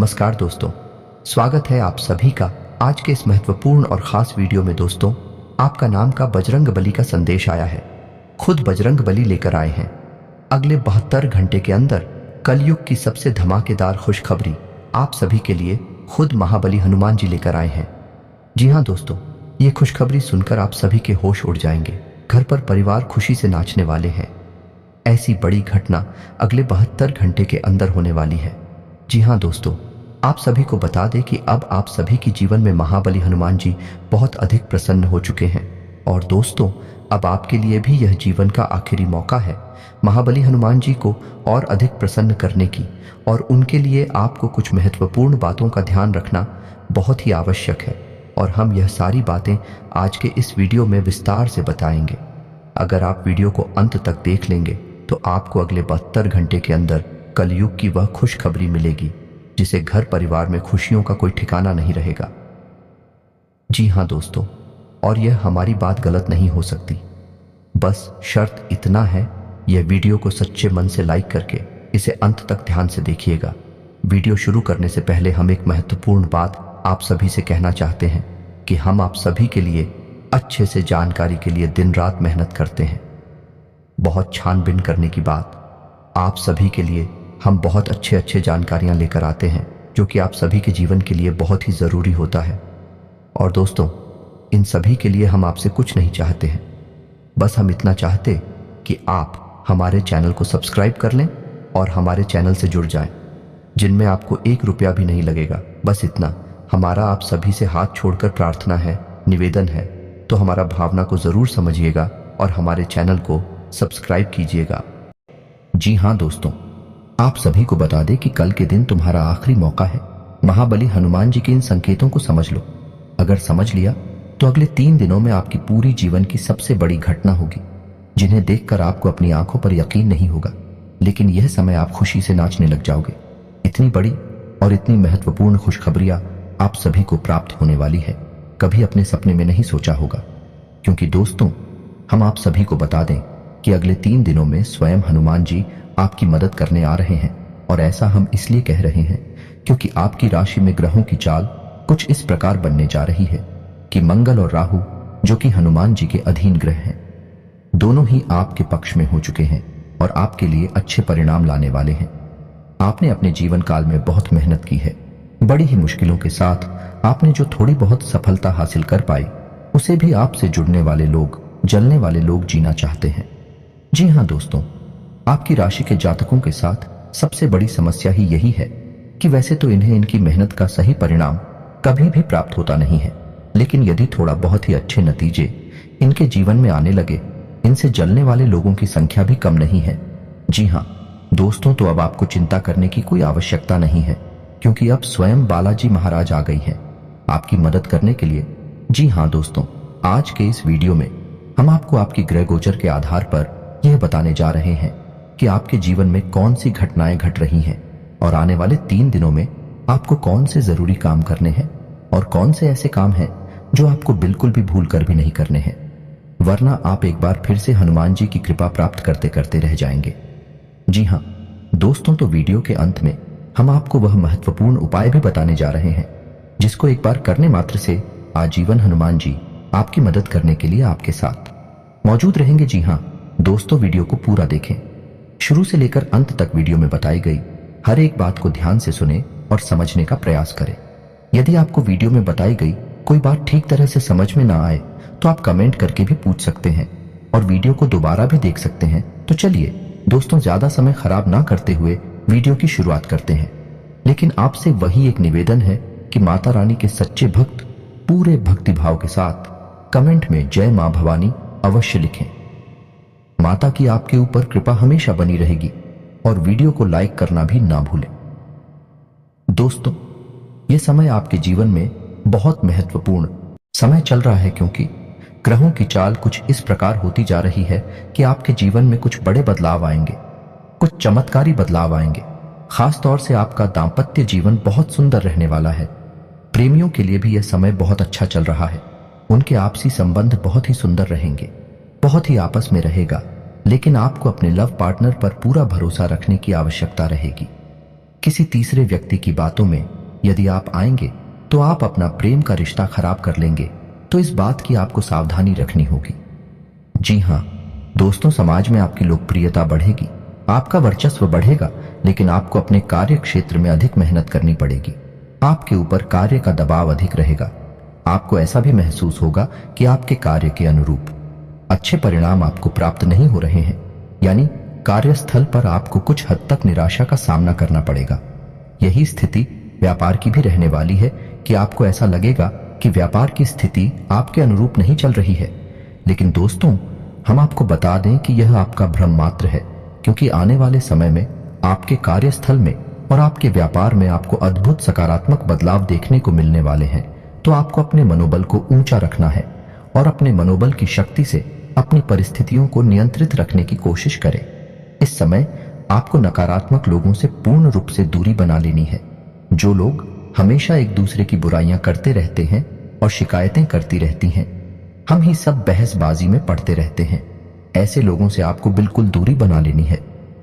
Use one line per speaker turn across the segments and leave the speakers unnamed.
नमस्कार दोस्तों, स्वागत है आप सभी का आज के इस महत्वपूर्ण और ख़ास वीडियो में। दोस्तों, आपका नाम का बजरंग बली का संदेश आया है। खुद बजरंग बली लेकर आए हैं। अगले 72 घंटे के अंदर कलयुग की सबसे धमाकेदार खुशखबरी आप सभी के लिए खुद महाबली हनुमान जी लेकर आए हैं। जी हाँ दोस्तों, ये खुशखबरी सुनकर आप सभी के होश उड़ जाएंगे। घर पर परिवार खुशी से नाचने वाले हैं। ऐसी बड़ी घटना अगले 72 घंटे के अंदर होने वाली है। जी हाँ दोस्तों, आप सभी को बता दें कि अब आप सभी के जीवन में महाबली हनुमान जी बहुत अधिक प्रसन्न हो चुके हैं। और दोस्तों, अब आपके लिए भी यह जीवन का आखिरी मौका है महाबली हनुमान जी को और अधिक प्रसन्न करने की, और उनके लिए आपको कुछ महत्वपूर्ण बातों का ध्यान रखना बहुत ही आवश्यक है। और हम यह सारी बातें आज के इस वीडियो में विस्तार से बताएंगे। अगर आप वीडियो को अंत तक देख लेंगे तो आपको अगले 72 घंटे के अंदर कलयुग की वह खुशखबरी मिलेगी जिसे घर परिवार में खुशियों का कोई ठिकाना नहीं रहेगा। जी हाँ दोस्तों, और यह हमारी बात गलत नहीं हो सकती। बस शर्त इतना है, यह वीडियो को सच्चे मन से लाइक करके इसे अंत तक ध्यान से देखिएगा। वीडियो शुरू करने से पहले हम एक महत्वपूर्ण बात आप सभी से कहना चाहते हैं कि हम आप सभी के लिए अच्छे से जानकारी के लिए दिन रात मेहनत करते हैं। बहुत छानबीन करने की बात, आप सभी के लिए हम बहुत अच्छे जानकारियां लेकर आते हैं जो कि आप सभी के जीवन के लिए बहुत ही ज़रूरी होता है। और दोस्तों, इन सभी के लिए हम आपसे कुछ नहीं चाहते हैं, बस हम इतना चाहते कि आप हमारे चैनल को सब्सक्राइब कर लें और हमारे चैनल से जुड़ जाएं, जिनमें आपको 1 रुपया भी नहीं लगेगा। बस इतना हमारा आप सभी से हाथ छोड़कर प्रार्थना है, निवेदन है। तो हमारा भावना को ज़रूर समझिएगा और हमारे चैनल को सब्सक्राइब कीजिएगा। जी हाँ दोस्तों, आप सभी को बता दें कि कल के दिन तुम्हारा आखिरी मौका है। महाबली हनुमान जी के इन संकेतों को समझ लो। अगर समझ लिया तो अगले 3 दिनों में आपकी पूरी जीवन की सबसे बड़ी घटना होगी, जिन्हें देखकर आपको अपनी आंखों पर यकीन नहीं होगा। लेकिन यह समय आप खुशी से नाचने लग जाओगे। इतनी बड़ी और इतनी महत्वपूर्ण खुशखबरियां आप सभी को प्राप्त होने वाली है, कभी अपने सपने में नहीं सोचा होगा। क्योंकि दोस्तों, हम आप सभी को बता दें कि अगले 3 दिनों में स्वयं हनुमान जी आपकी मदद करने आ रहे हैं। और ऐसा हम इसलिए कह रहे हैं क्योंकि आपकी राशि में ग्रहों की चाल कुछ इस प्रकार बनने जा रही है कि मंगल और राहु, जो कि हनुमान जी के अधीन ग्रह हैं, दोनों ही आपके पक्ष में हो चुके हैं और आपके लिए अच्छे परिणाम लाने वाले हैं। आपने अपने जीवन काल में बहुत मेहनत की है। बड़ी ही मुश्किलों के साथ आपने जो थोड़ी बहुत सफलता हासिल कर पाई, उसे भी आपसे जुड़ने वाले लोग, जलने वाले लोग जीना चाहते हैं। जी हाँ दोस्तों, आपकी राशि के जातकों के साथ सबसे बड़ी समस्या ही यही है कि वैसे तो इन्हें इनकी मेहनत का सही परिणाम कभी भी प्राप्त होता नहीं है, लेकिन यदि थोड़ा बहुत ही अच्छे नतीजे इनके जीवन में आने लगे, इनसे जलने वाले लोगों की संख्या भी कम नहीं है। जी हाँ दोस्तों, तो अब आपको चिंता करने की कोई आवश्यकता नहीं है, क्योंकि अब स्वयं बालाजी महाराज आ गई हैं आपकी मदद करने के लिए। जी हाँ दोस्तों, आज के इस वीडियो में हम आपको आपकी ग्रह गोचर के आधार पर यह बताने जा रहे हैं कि आपके जीवन में कौन सी घटनाएं घट रही हैं और आने वाले 3 दिनों में आपको कौन से जरूरी काम करने हैं और कौन से ऐसे काम हैं जो आपको बिल्कुल भी भूल कर भी नहीं करने हैं, वरना आप एक बार फिर से हनुमान जी की कृपा प्राप्त करते करते रह जाएंगे। जी हाँ दोस्तों, तो वीडियो के अंत में हम आपको वह महत्वपूर्ण उपाय भी बताने जा रहे हैं जिसको एक बार करने मात्र से आजीवन हनुमान जी आपकी मदद करने के लिए आपके साथ मौजूद रहेंगे। जी हाँ दोस्तों, वीडियो को पूरा देखें, शुरू से लेकर अंत तक वीडियो में बताई गई हर एक बात को ध्यान से सुने और समझने का प्रयास करें। यदि आपको वीडियो में बताई गई कोई बात ठीक तरह से समझ में ना आए तो आप कमेंट करके भी पूछ सकते हैं और वीडियो को दोबारा भी देख सकते हैं। तो चलिए दोस्तों, ज्यादा समय खराब ना करते हुए वीडियो की शुरुआत करते हैं। लेकिन आपसे वही एक निवेदन है कि माता रानी के सच्चे भक्त पूरे भक्तिभाव के साथ कमेंट में जय मां भवानी अवश्य लिखें। माता की आपके ऊपर कृपा हमेशा बनी रहेगी और वीडियो को लाइक करना भी ना भूलें। दोस्तों, यह समय आपके जीवन में बहुत महत्वपूर्ण समय चल रहा है, क्योंकि ग्रहों की चाल कुछ इस प्रकार होती जा रही है कि आपके जीवन में कुछ बड़े बदलाव आएंगे, कुछ चमत्कारी बदलाव आएंगे। खास तौर से आपका दांपत्य जीवन बहुत सुंदर रहने वाला है। प्रेमियों के लिए भी यह समय बहुत अच्छा चल रहा है। उनके आपसी संबंध बहुत ही सुंदर रहेंगे, बहुत ही आपस में रहेगा। लेकिन आपको अपने लव पार्टनर पर पूरा भरोसा रखने की आवश्यकता रहेगी। किसी तीसरे व्यक्ति की बातों में यदि आप आएंगे तो आप अपना प्रेम का रिश्ता खराब कर लेंगे, तो इस बात की आपको सावधानी रखनी होगी। जी हाँ दोस्तों, समाज में आपकी लोकप्रियता बढ़ेगी, आपका वर्चस्व बढ़ेगा, लेकिन आपको अपने कार्य क्षेत्र में अधिक मेहनत करनी पड़ेगी। आपके ऊपर कार्य का दबाव अधिक रहेगा। आपको ऐसा भी महसूस होगा कि आपके कार्य के अनुरूप अच्छे परिणाम आपको प्राप्त नहीं हो रहे हैं, यानी कार्यस्थल पर आपको कुछ हद तक निराशा का सामना करना पड़ेगा। यही स्थिति व्यापार की भी रहने वाली है कि आपको ऐसा लगेगा कि व्यापार की स्थिति आपके अनुरूप नहीं चल रही है। लेकिन दोस्तों, हम आपको बता दें कि यह आपका भ्रम मात्र है, क्योंकि आने वाले समय में आपके कार्यस्थल में और आपके व्यापार में आपको अद्भुत सकारात्मक बदलाव देखने को मिलने वाले हैं। तो आपको अपने मनोबल को ऊंचा रखना है और अपने मनोबल की शक्ति से अपनी परिस्थितियों को नियंत्रित रखने की कोशिश करें। इस समय आपको नकारात्मक लोगों से पूर्ण रूप से दूरी बना लेनी है। जो लोग हमेशा एक दूसरे की बुराइयां करते रहते हैं और शिकायतें करती रहती हैं, हम ही सब बहसबाजी में पड़ते रहते हैं, ऐसे लोगों से आपको बिल्कुल दूरी बना लेनी है।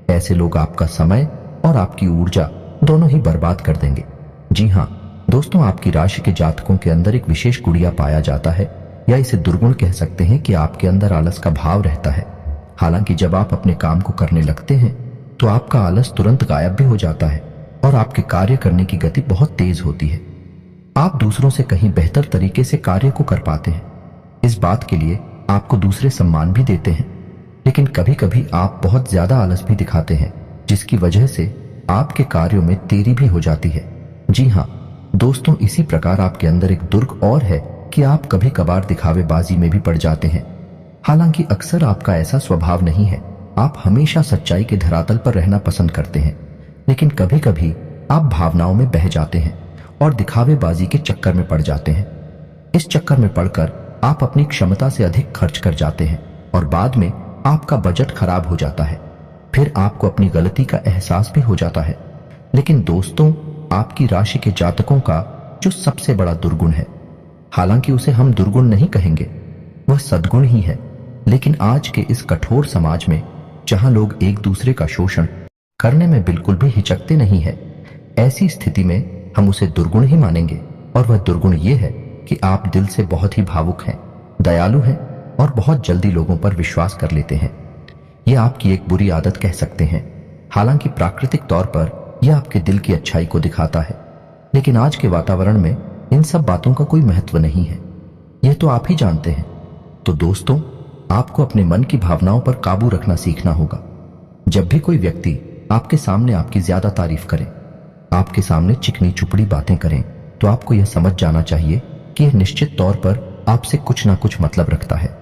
ऐसे लोग आपका समय और आपकी ऊर्जा दोनों ही बर्बाद कर देंगे। जी हाँ दोस्तों, आपकी राशि के जातकों के अंदर एक विशेष गुड़िया पाया जाता है, या इसे दुर्गुण कह सकते हैं कि आपके अंदर आलस का भाव रहता है। हालांकि जब आप अपने काम को करने लगते हैं तो आपका आलस तुरंत गायब भी हो जाता है और आपके कार्य करने की गति बहुत तेज होती है। आप दूसरों से कहीं बेहतर तरीके से कार्य को कर पाते हैं। इस बात के लिए आपको दूसरे सम्मान भी देते हैं, लेकिन कभी कभी आप बहुत ज्यादा आलस भी दिखाते हैं, जिसकी वजह से आपके कार्यों में देरी भी हो जाती है। जी हाँ दोस्तों, इसी प्रकार आपके अंदर एक दुर्ग और है कि आप कभी कभार दिखावेबाजी में भी पड़ जाते हैं। हालांकि अक्सर आपका ऐसा स्वभाव नहीं है, आप हमेशा सच्चाई के धरातल पर रहना पसंद करते हैं, लेकिन कभी कभी आप भावनाओं में बह जाते हैं और दिखावेबाजी के चक्कर में पड़ जाते हैं। इस चक्कर में पड़कर आप अपनी क्षमता से अधिक खर्च कर जाते हैं और बाद में आपका बजट खराब हो जाता है। फिर आपको अपनी गलती का एहसास भी हो जाता है। लेकिन दोस्तों, आपकी राशि के जातकों का जो सबसे बड़ा दुर्गुण है, हालांकि उसे हम दुर्गुण नहीं कहेंगे, वह सद्गुण ही है। लेकिन आज के इस कठोर समाज में, जहां लोग एक दूसरे का शोषण करने में बिल्कुल भी हिचकते नहीं है, ऐसी स्थिति में हम उसे दुर्गुण ही मानेंगे। और वह दुर्गुण ये है कि आप दिल से बहुत ही भावुक हैं, दयालु हैं और बहुत जल्दी लोगों पर विश्वास कर लेते हैं। यह आपकी एक बुरी आदत कह सकते हैं। हालांकि प्राकृतिक तौर पर यह आपके दिल की अच्छाई को दिखाता है, लेकिन आज के वातावरण में इन सब बातों का कोई महत्व नहीं है, यह तो आप ही जानते हैं। तो दोस्तों, आपको अपने मन की भावनाओं पर काबू रखना सीखना होगा। जब भी कोई व्यक्ति आपके सामने आपकी ज्यादा तारीफ करे, आपके सामने चिकनी चुपड़ी बातें करें, तो आपको यह समझ जाना चाहिए कि यह निश्चित तौर पर आपसे कुछ ना कुछ मतलब रखता है।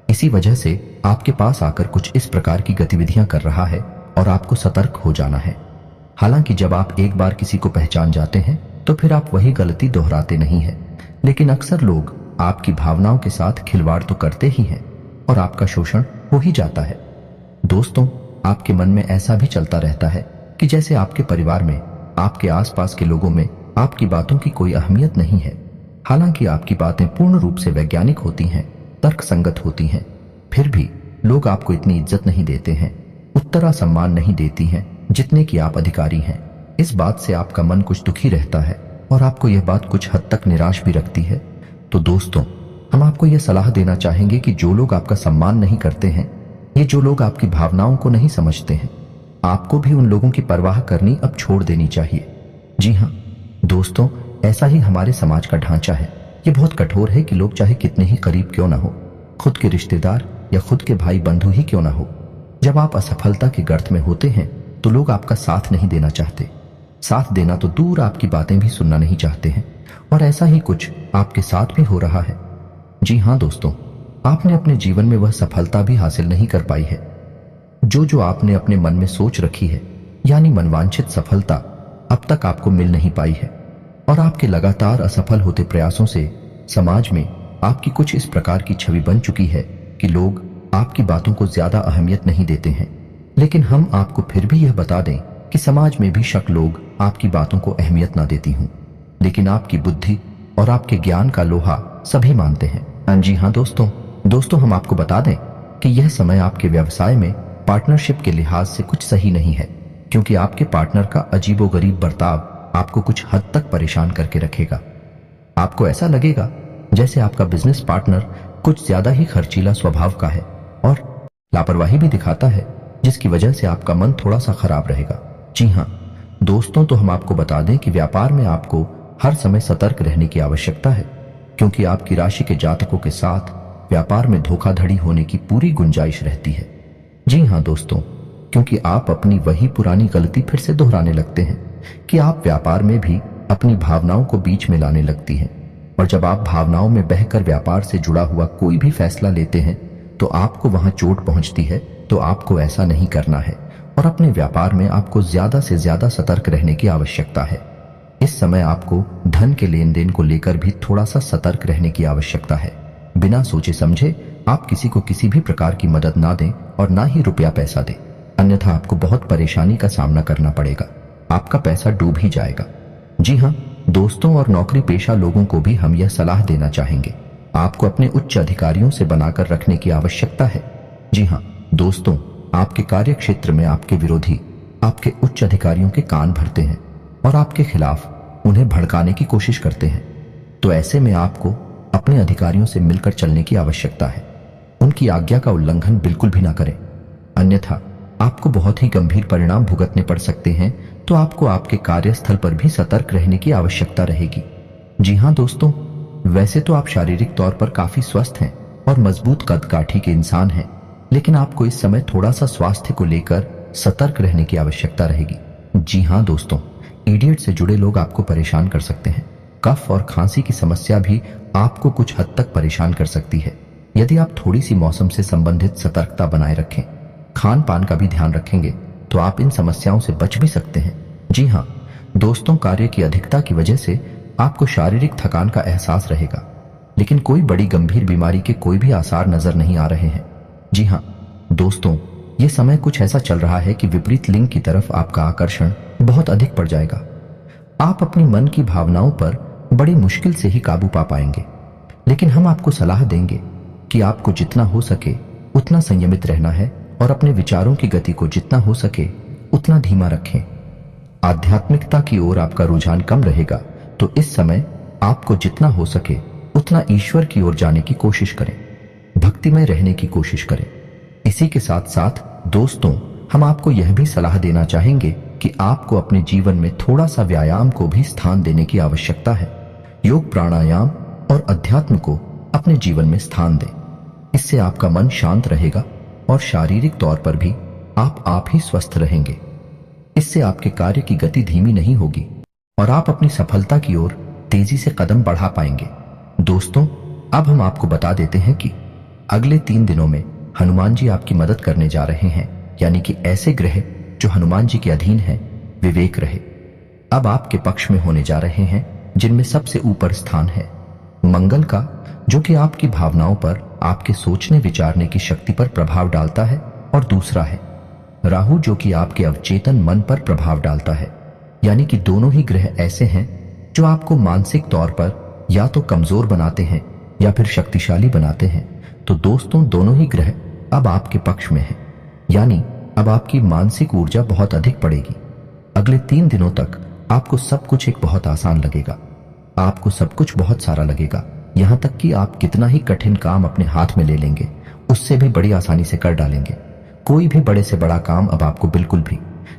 इसी वजह से आपके पास आकर कुछ इस प्रकार की गतिविधियां कर रहा है और आपको सतर्क हो जाना है। हालांकि जब आप एक बार किसी को पहचान जाते हैं तो फिर आप वही गलती दोहराते नहीं हैं, लेकिन अक्सर लोग आपकी भावनाओं के साथ खिलवाड़ तो करते ही हैं और आपका शोषण हो ही जाता है। दोस्तों, आपके मन में ऐसा भी चलता रहता है कि जैसे आपके परिवार में, आपके आसपास के लोगों में आपकी बातों की कोई अहमियत नहीं है। हालांकि आपकी बातें पूर्ण रूप से वैज्ञानिक होती हैं, तर्कसंगत होती हैं, फिर भी लोग आपको इतनी इज्जत नहीं देते हैं, उतना सम्मान नहीं देती हैं जितने कि आप अधिकारी हैं। इस बात से आपका मन कुछ दुखी रहता है और आपको यह बात कुछ हद तक निराश भी रखती है। तो दोस्तों, हम आपको यह सलाह देना चाहेंगे कि जो लोग आपका सम्मान नहीं करते हैं, ये जो लोग आपकी भावनाओं को नहीं समझते हैं, आपको भी उन लोगों की परवाह करनी अब छोड़ देनी चाहिए। जी हाँ दोस्तों, ऐसा ही हमारे समाज का ढांचा है। ये बहुत कठोर है कि लोग चाहे कितने ही करीब क्यों ना हो, खुद के रिश्तेदार या खुद के भाई बंधु ही क्यों ना हो, जब आप असफलता के गर्त में होते हैं तो लोग आपका साथ नहीं देना चाहते। साथ देना तो दूर, आपकी बातें भी सुनना नहीं चाहते हैं। और ऐसा ही कुछ आपके साथ भी हो रहा है। जी हाँ दोस्तों, आपने अपने जीवन में वह सफलता भी हासिल नहीं कर पाई है जो आपने अपने मन में सोच रखी है, यानी मनवांछित सफलता अब तक आपको मिल नहीं पाई है। और आपके लगातार असफल होते प्रयासों से समाज में आपकी कुछ इस प्रकार की छवि बन चुकी है कि लोग आपकी बातों को ज्यादा अहमियत नहीं देते हैं। लेकिन हम आपको फिर भी यह बता दें कि समाज में भी शक लोग आपकी बातों को अहमियत ना देती हूं, लेकिन आपकी बुद्धि और आपके ज्ञान का लोहा सभी मानते हैं। जी हाँ दोस्तों, हम आपको बता दें कि यह समय आपके व्यवसाय में पार्टनरशिप के लिहाज से कुछ सही नहीं है। क्योंकि आपके पार्टनर का अजीबोगरीब बर्ताव आपको कुछ हद तक परेशान करके रखेगा। आपको ऐसा लगेगा जैसे आपका बिजनेस पार्टनर कुछ ज्यादा ही खर्चीला स्वभाव का है और लापरवाही भी दिखाता है, जिसकी वजह से आपका मन थोड़ा सा खराब रहेगा। जी हाँ दोस्तों, तो हम आपको बता दें कि व्यापार में आपको हर समय सतर्क रहने की आवश्यकता है, क्योंकि आपकी राशि के जातकों के साथ व्यापार में धोखाधड़ी होने की पूरी गुंजाइश रहती है। जी हाँ दोस्तों, क्योंकि आप अपनी वही पुरानी गलती फिर से दोहराने लगते हैं कि आप व्यापार में भी अपनी भावनाओं को बीच में लाने लगती हैं, और जब आप भावनाओं में बहकर व्यापार से जुड़ा हुआ कोई भी फैसला लेते हैं तो आपको वहां चोट पहुंचती है। तो आपको ऐसा नहीं करना है और अपने व्यापार में आपको ज्यादा से ज्यादा सतर्क रहने की आवश्यकता है। इस समय आपको धन के लेन देन को लेकर भी थोड़ा सा सतर्क रहने की आवश्यकता है। बिना सोचे समझे आप किसी को किसी भी प्रकार की मदद ना दें और ना ही रुपया पैसा दें, अन्यथा आपको बहुत परेशानी का सामना करना पड़ेगा। आपका पैसा डूब ही जाएगा। जी हाँ दोस्तों, और नौकरी पेशा लोगों को भी हम यह सलाह देना चाहेंगे, आपको अपने उच्च अधिकारियों से बनाकर रखने की आवश्यकता है। जी हाँ दोस्तों, आपके कार्य क्षेत्र में आपके विरोधी आपके उच्च अधिकारियों के कान भरते हैं और आपके खिलाफ उन्हें भड़काने की कोशिश करते हैं। तो ऐसे में आपको अपने अधिकारियों से मिलकर चलने की आवश्यकता है। उनकी आज्ञा का उल्लंघन बिल्कुल भी ना करें, अन्यथा आपको बहुत ही गंभीर परिणाम भुगतने पड़ सकते हैं। तो आपको आपके कार्यस्थल पर भी सतर्क रहने की आवश्यकता रहेगी। जी हाँ दोस्तों, वैसे तो आप शारीरिक तौर पर काफी स्वस्थ हैं और मजबूत कदकाठी के इंसान हैं, लेकिन आपको इस समय थोड़ा सा स्वास्थ्य को लेकर सतर्क रहने की आवश्यकता रहेगी। जी हाँ दोस्तों, इडियट से जुड़े लोग आपको परेशान कर सकते हैं। कफ और खांसी की समस्या भी आपको कुछ हद तक परेशान कर सकती है। यदि आप थोड़ी सी मौसम से संबंधित सतर्कता बनाए रखें, खान पान का भी ध्यान रखेंगे, तो आप इन समस्याओं से बच भी सकते हैं। जी हाँ दोस्तों, कार्य की अधिकता की वजह से आपको शारीरिक थकान का एहसास रहेगा, लेकिन कोई बड़ी गंभीर बीमारी के कोई भी आसार नजर नहीं आ रहे हैं। जी हाँ दोस्तों, ये समय कुछ ऐसा चल रहा है कि विपरीत लिंग की तरफ आपका आकर्षण बहुत अधिक पड़ जाएगा। आप अपनी मन की भावनाओं पर बड़ी मुश्किल से ही काबू पा पाएंगे, लेकिन हम आपको सलाह देंगे कि आपको जितना हो सके उतना संयमित रहना है और अपने विचारों की गति को जितना हो सके उतना धीमा रखें। आध्यात्मिकता की ओर आपका रुझान कम रहेगा, तो इस समय आपको जितना हो सके उतना ईश्वर की ओर जाने की कोशिश करें, भक्तिमय रहने की कोशिश करें। इसी के साथ साथ दोस्तों, हम आपको यह भी सलाह देना चाहेंगे कि आपको अपने जीवन में थोड़ा सा व्यायाम को भी स्थान देने की आवश्यकता है। योग, प्राणायाम और अध्यात्म को अपने जीवन में स्थान दें। इससे आपका मन शांत रहेगा और शारीरिक तौर पर भी आप ही स्वस्थ रहेंगे। इससे आपके कार्य की गति धीमी नहीं होगी और आप अपनी सफलता की ओर तेजी से कदम बढ़ा पाएंगे। दोस्तों, अब हम आपको बता देते हैं कि अगले 3 दिनों में हनुमान जी आपकी मदद करने जा रहे हैं, यानी कि ऐसे ग्रह जो हनुमान जी के अधीन हैं, विवेक रहे अब आपके पक्ष में होने जा रहे हैं, जिनमें सबसे ऊपर स्थान है मंगल का, जो कि आपकी भावनाओं पर, आपके सोचने विचारने की शक्ति पर प्रभाव डालता है, और दूसरा है राहु, जो कि आपके अवचेतन मन पर प्रभाव डालता है। यानी कि दोनों ही ग्रह ऐसे हैं जो आपको मानसिक तौर पर या तो कमजोर बनाते हैं या फिर शक्तिशाली बनाते हैं। तो दोस्तों, दोनों ही ग्रह अब आपके पक्ष में हैं, यानी अब आपकी मानसिक ऊर्जा बहुत अधिक पड़ेगी। अगले 3 दिनों तक आपको सब कुछ एक बहुत आसान लगेगा, आपको सब कुछ बहुत सारा लगेगा, यहां तक कि आप कितना ही कठिन काम अपने हाथ में ले लेंगे उससे भी बड़ी आसानी से कर डालेंगे। कोई भी बड़े से बड़ा काम अब आपको बिल्कुल भी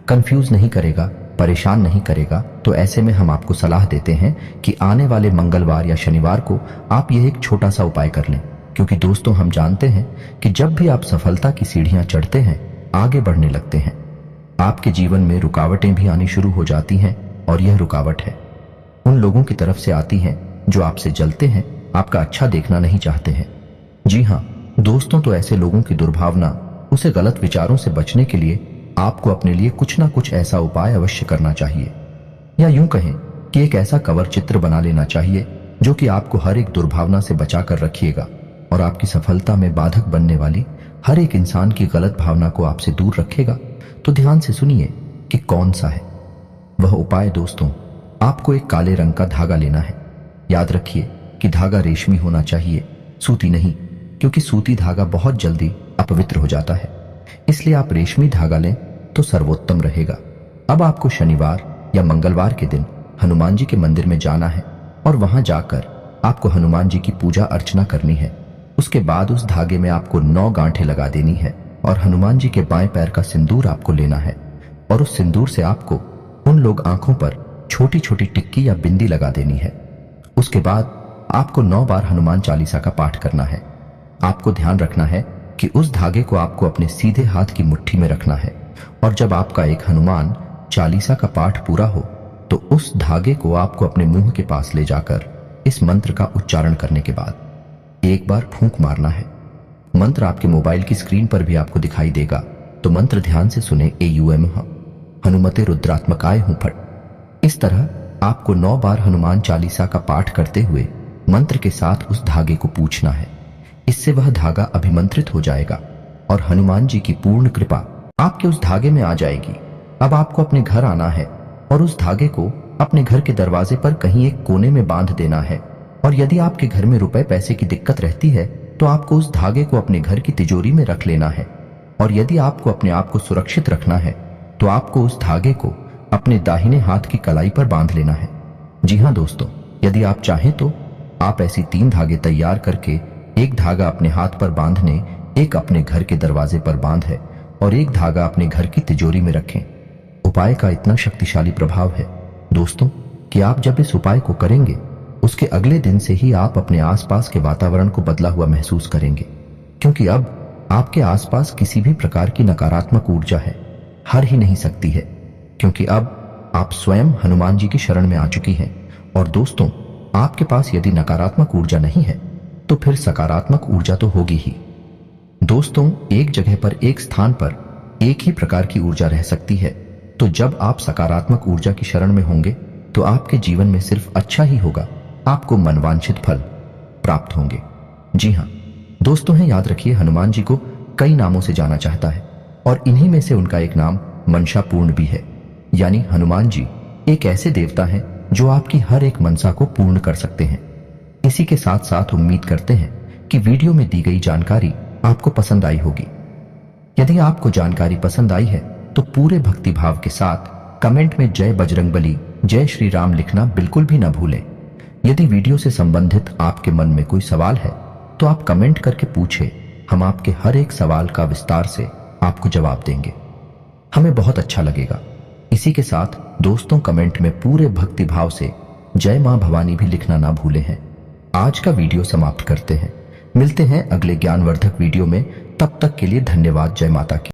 कंफ्यूज नहीं करेगा, परेशान नहीं करेगा। तो ऐसे में हम आपको सलाह देते हैं कि आने वाले मंगलवार या शनिवार को आप यह एक छोटा सा उपाय कर लें, क्योंकि दोस्तों, हम जानते हैं कि जब भी आप सफलता की सीढ़ियां चढ़ते हैं, आगे बढ़ने लगते हैं, आपके जीवन में रुकावटें भी आनी शुरू हो जाती हैं, और यह रुकावट है उन लोगों की तरफ से आती है जो आपसे जलते हैं, आपका अच्छा देखना नहीं चाहते हैं। जी हाँ दोस्तों, तो ऐसे लोगों की दुर्भावना, उसे गलत विचारों से बचने के लिए आपको अपने लिए कुछ ना कुछ ऐसा उपाय अवश्य करना चाहिए, या यूं कहें कि एक ऐसा कवर चित्र बना लेना चाहिए जो कि आपको हर एक दुर्भावना से बचा कर रखिएगा और आपकी सफलता में बाधक बनने वाली हर एक इंसान की गलत भावना को आपसे दूर रखेगा। तो ध्यान से सुनिए कि कौन सा है वह उपाय। दोस्तों, आपको एक काले रंग का धागा लेना है। याद रखिए कि धागा रेशमी होना चाहिए, सूती नहीं, क्योंकि सूती धागा बहुत जल्दी अपवित्र हो जाता है। इसलिए आप रेशमी धागा लें तो सर्वोत्तम रहेगा। अब आपको शनिवार या मंगलवार के दिन हनुमान जी के मंदिर में जाना है और वहां जाकर आपको हनुमान जी की पूजा अर्चना करनी है। उसके बाद उस धागे में आपको 9 गांठें लगा देनी है और हनुमान जी के बाएं पैर का सिंदूर आपको लेना है और उस सिंदूर से आपको उन लोग आंखों पर छोटी छोटी टिक्की या बिंदी लगा देनी है। उसके बाद आपको 9 बार हनुमान चालीसा का पाठ करना है। आपको ध्यान रखना है कि उस धागे को आपको अपने सीधे हाथ की मुट्ठी में रखना है और जब आपका एक हनुमान चालीसा का पाठ पूरा हो तो उस धागे को आपको अपने मुंह के पास ले जाकर इस मंत्र का उच्चारण करने के बाद एक बार फूंक मारना है। मंत्र आपके मोबाइल की स्क्रीन पर भी आपको दिखाई देगा, तो मंत्र ध्यान से सुने। एयूएम हनुमते रुद्रात्मकाय हूं फट। इस तरह आपको 9 बार हनुमान चालीसा का पाठ करते हुए मंत्र के साथ उस धागे को पूछना है। इससे वह धागा अभिमंत्रित हो जाएगा और हनुमान जी की पूर्ण कृपा आपके उस धागे में आ जाएगी। अब आपको अपने घर आना है और उस धागे को अपने घर के दरवाजे पर कहीं एक कोने में बांध देना है और यदि आपके घर में रुपए पैसे की दिक्कत रहती है तो आपको उस धागे को अपने घर की तिजोरी में रख लेना है और यदि आपको अपने आप को सुरक्षित रखना है तो आपको उस धागे को अपने दाहिने हाथ की कलाई पर बांध लेना है। जी हाँ दोस्तों, यदि आप चाहें तो आप ऐसी 3 धागे तैयार करके एक धागा अपने हाथ पर बांधने, एक अपने घर के दरवाजे पर बांधे और एक धागा अपने घर की तिजोरी में रखें। उपाय का इतना शक्तिशाली प्रभाव है दोस्तों कि आप जब इस उपाय को करेंगे उसके अगले दिन से ही आप अपने आसपास के वातावरण को बदला हुआ महसूस करेंगे, क्योंकि अब आपके आसपास किसी भी प्रकार की नकारात्मक ऊर्जा है हर ही नहीं सकती है, क्योंकि अब आप स्वयं हनुमान जी की शरण में आ चुकी हैं। और दोस्तों, आपके पास यदि नकारात्मक ऊर्जा नहीं है तो फिर सकारात्मक ऊर्जा तो होगी ही। दोस्तों, एक जगह पर, एक स्थान पर एक ही प्रकार की ऊर्जा रह सकती है, तो जब आप सकारात्मक ऊर्जा की शरण में होंगे तो आपके जीवन में सिर्फ अच्छा ही होगा, आपको मनवांछित फल प्राप्त होंगे। जी हाँ दोस्तों, याद रखिए, हनुमान जी को कई नामों से जाना चाहता है और इन्हीं में से उनका एक नाम मनसापूर्ण भी है, यानी हनुमान जी एक ऐसे देवता हैं जो आपकी हर एक मनसा को पूर्ण कर सकते हैं। इसी के साथ साथ उम्मीद करते हैं कि वीडियो में दी गई जानकारी आपको पसंद आई होगी। यदि आपको जानकारी पसंद आई है तो पूरे भक्तिभाव के साथ कमेंट में जय बजरंगबली, जय श्री राम लिखना बिल्कुल भी न भूलें। यदि वीडियो से संबंधित आपके मन में कोई सवाल है तो आप कमेंट करके पूछें, हम आपके हर एक सवाल का विस्तार से आपको जवाब देंगे, हमें बहुत अच्छा लगेगा। इसी के साथ दोस्तों, कमेंट में पूरे भक्तिभाव से जय मां भवानी भी लिखना ना भूलें हैं। आज का वीडियो समाप्त करते हैं, मिलते हैं अगले ज्ञानवर्धक वीडियो में। तब तक के लिए धन्यवाद। जय माता की।